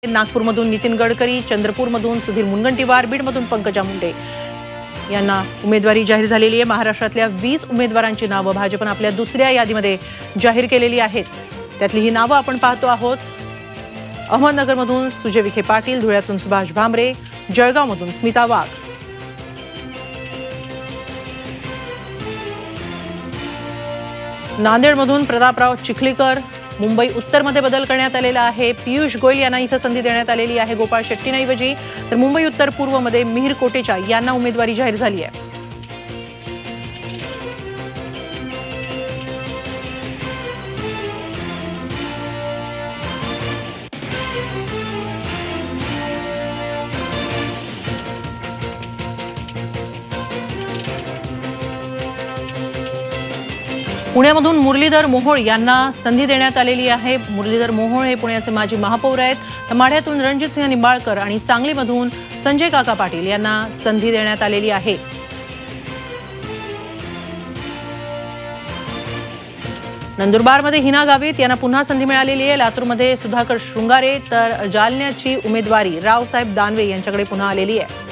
नागपूरमधून नितीन गडकरी, चंद्रपूरमधून सुधीर मुनगंटीवार, बीडमधून पंकजा मुंडे यांना उमेदवारी जाहीर झालेली आहे। महाराष्ट्रातल्या 20 उमेदवारांची नावे भाजपने आपल्या दुसऱ्या यादीमध्ये जाहीर केलेली आहेत। त्यातली ही नावे आपण पाहतो आहोत। अहमदनगरमधून सुजय विखे पाटील, धुळ्यातून सुभाष भामरे, जळगावमधून स्मिता वाघ, नांदेडमधून प्रतापराव चिखलीकर, मुंबई उत्तरमध्ये बदल करण्यात आलेला आहे। पियुष गोयल यांना इथं संधी देण्यात आलेली आहे गोपाळ शेट्टींऐवजी, तर मुंबई उत्तर पूर्वमध्ये मिहिर कोटेचा यांना उमेदवारी जाहीर झाली आहे। पुण्यामधून मुरलीधर मोहोळ यांना संधी देण्यात आलेली आहे। मुरलीधर मोहोळ हे पुण्याचे माजी महापौर आहेत। तर माढ्यातून रणजितसिंह निंबाळकर आणि सांगलीमधून संजय काका पाटील यांना संधी देण्यात आलेली आहे। नंदुरबारमध्ये हिना गावित यांना पुन्हा संधी मिळालेली आहे। लातूरमध्ये सुधाकर शृंगारे, तर जालन्याची उमेदवारी रावसाहेब दानवे यांच्याकडे पुन्हा आलेली आहे।